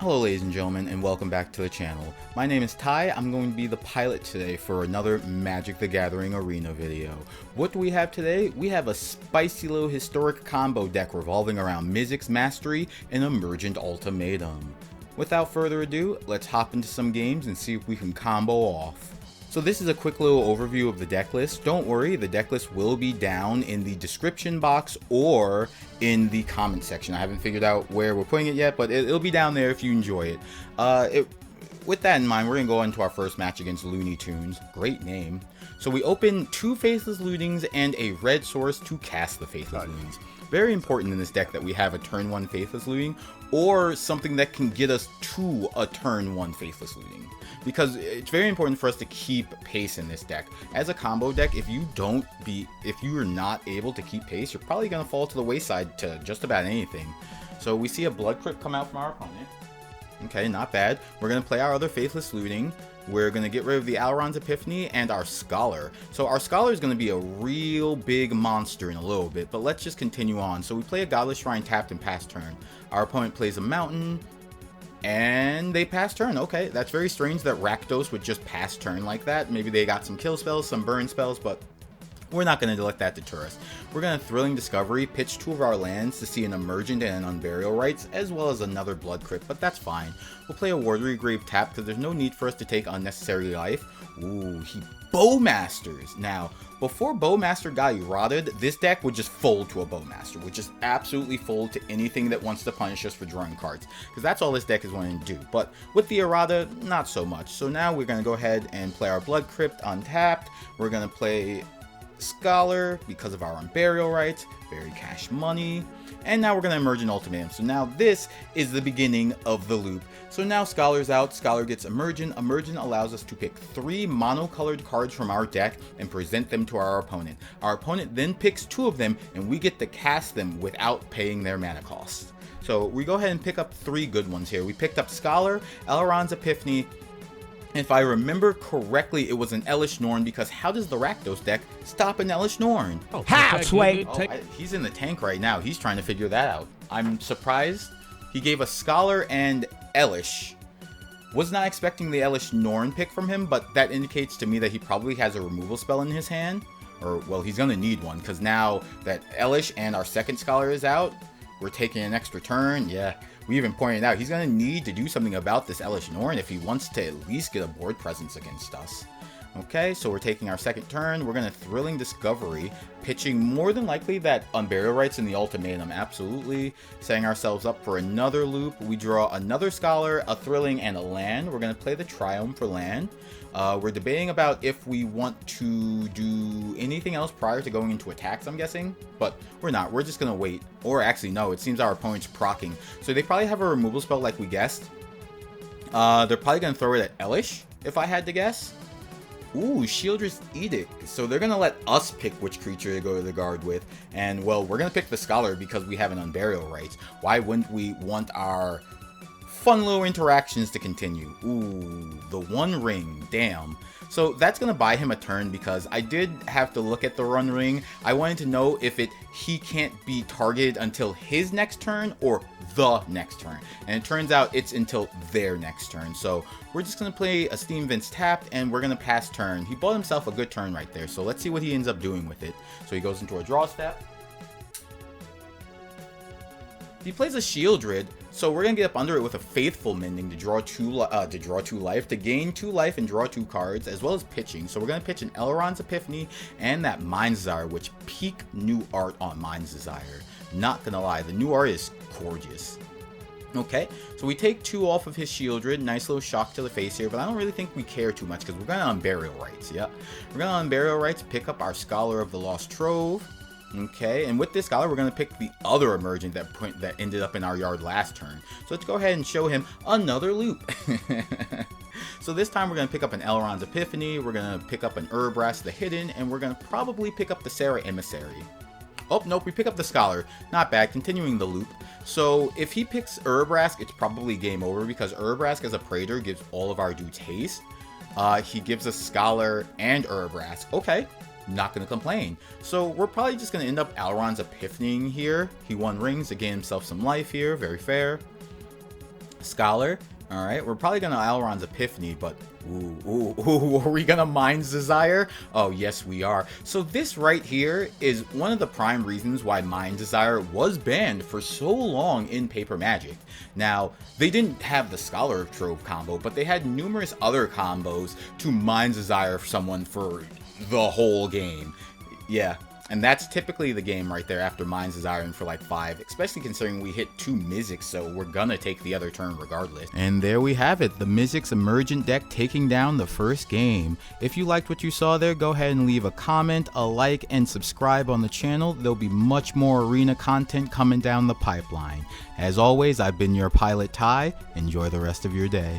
Hello ladies and gentlemen, and welcome back to the channel. My name is Ty. I'm going to be the pilot today for another Magic the Gathering Arena video. What do we have today? We have a spicy little historic combo deck revolving around Mizzix Mastery and Emergent Ultimatum. Without further ado, let's hop into some games and see if we can combo off. So this is a quick little overview of the deck list. Don't worry, the deck list will be down in the description box or in the comment section. I haven't figured out where we're putting it yet, but it'll be down there if you enjoy it. With that in mind, we're going to go into our first match against Looney Tunes. Great name. So we open 2 Faithless Lootings and a red source to cast the Faithless Lootings. Very important in this deck that we have a turn 1 Faithless Looting or something that can get us to a turn 1 Faithless Looting. Because it's very important for us to keep pace in this deck. As a combo deck, if you are not able to keep pace, you're probably going to fall to the wayside to just about anything. So we see a Blood Crypt come out from our opponent. Okay, not bad. We're going to play our other Faithless Looting. We're going to get rid of the Alrond's Epiphany and our Scholar. So our Scholar is going to be a real big monster in a little bit, but let's just continue on. So we play a Godless Shrine tapped and pass turn. Our opponent plays a Mountain, and they pass turn. Okay, that's very strange that Rakdos would just pass turn like that. Maybe they got some kill spells, some burn spells, but we're not going to let that deter us. We're going to Thrilling Discovery, pitch 2 of our lands to see an Emergent and an Unburial Rites, as well as another Blood Crypt, but that's fine. We'll play a Watery Grave tap because there's no need for us to take unnecessary life. Ooh, he Bowmasters. Now, before Bowmaster got errated, this deck would just fold to a Bowmaster, would just absolutely fold to anything that wants to punish us for drawing cards, because that's all this deck is wanting to do. But with the errata, not so much. So now we're going to go ahead and play our Blood Crypt untapped. We're going to play Scholar because of our Unburial Rites, very cash money, and now we're going to Emergent Ultimatum. So now this is the beginning of the loop. So now Scholar's out, Scholar gets Emergent. Emergent allows us to pick 3 monocolored cards from our deck and present them to our opponent. Our opponent then picks 2 of them, and we get to cast them without paying their mana cost. So we go ahead and pick up 3 good ones here. We picked up Scholar, Elrond's Epiphany. If I remember correctly, it was an Elesh Norn, because how does the Rakdos deck stop an Elesh Norn? Oh, halfway. He's in the tank right now. He's trying to figure that out. I'm surprised. He gave us Scholar and Elesh. Was not expecting the Elesh Norn pick from him, but that indicates to me that he probably has a removal spell in his hand. Or, well, he's going to need one, because now that Elesh and our second Scholar is out, we're taking an extra turn. Yeah. We even pointed out he's going to need to do something about this Elesh Norn if he wants to at least get a board presence against us. Okay, so we're taking our second turn. We're going to Thrilling Discovery, pitching more than likely that Unburial Rites in the Ultimatum. Absolutely. Setting ourselves up for another loop. We draw another Scholar, a Thrilling, and a land. We're going to play the Triome for land. We're debating about if we want to do anything else prior to going into attacks, I'm guessing. But we're not. We're just going to wait. Or actually, no. It seems our opponent's proccing. So they probably have a removal spell like we guessed. They're probably going to throw it at Elesh, if I had to guess. Ooh, Shieldred's Edict. So they're going to let us pick which creature to go to the guard with. And, well, we're going to pick the Scholar because we have an Unburial Rites. Why wouldn't we want our fun little interactions to continue? Ooh, the One Ring. Damn. So that's going to buy him a turn, because I did have to look at the One Ring. I wanted to know if he can't be targeted until his next turn or the next turn. And it turns out it's until their next turn. So we're just going to play a Steam Vince tapped, and we're going to pass turn. He bought himself a good turn right there. So let's see what he ends up doing with it. So he goes into a draw step. He plays a Shieldred, so we're gonna get up under it with a Faithful Mending to draw 2 life, to gain 2 life and draw 2 cards, as well as pitching. So we're gonna pitch an Elrond's Epiphany and that Mind's Desire, which peak new art on Mind's Desire. Not gonna lie, the new art is gorgeous. Okay, so we take 2 off of his Shieldred. Nice little shock to the face here, but I don't really think we care too much because we're gonna Unburial Rites. Yep, we're gonna Unburial Rites, pick up our Scholar of the Lost Trove. Okay, and with this Scholar, we're going to pick the other Emergent that ended up in our yard last turn. So let's go ahead and show him another loop. So this time we're going to pick up an Elrond's Epiphany, we're going to pick up an Urabrask the Hidden, and we're going to probably pick up the Serra Emissary. Oh, nope, we pick up the Scholar. Not bad, continuing the loop. So if he picks Urabrask, it's probably game over, because Urabrask as a Praetor gives all of our dudes haste. He gives us Scholar and Urabrask. Okay. Not going to complain. So we're probably just going to end up Elrond's Epiphany here. He won rings to gain himself some life here. Very fair. Scholar. All right, we're probably gonna Elrond's Epiphany, but are we gonna Mind's Desire? Oh, yes, we are. So this right here is one of the prime reasons why Mind's Desire was banned for so long in Paper Magic. Now, they didn't have the Scholar of Trove combo, but they had numerous other combos to Mind's Desire someone for the whole game. Yeah. And that's typically the game right there after Mind's Desiring for like 5, especially considering we hit 2 Mizzix, so we're gonna take the other turn regardless. And there we have it, the Mizzix Emergent deck taking down the first game. If you liked what you saw there, go ahead and leave a comment, a like, and subscribe on the channel. There'll be much more arena content coming down the pipeline. As always, I've been your pilot Ty. Enjoy the rest of your day.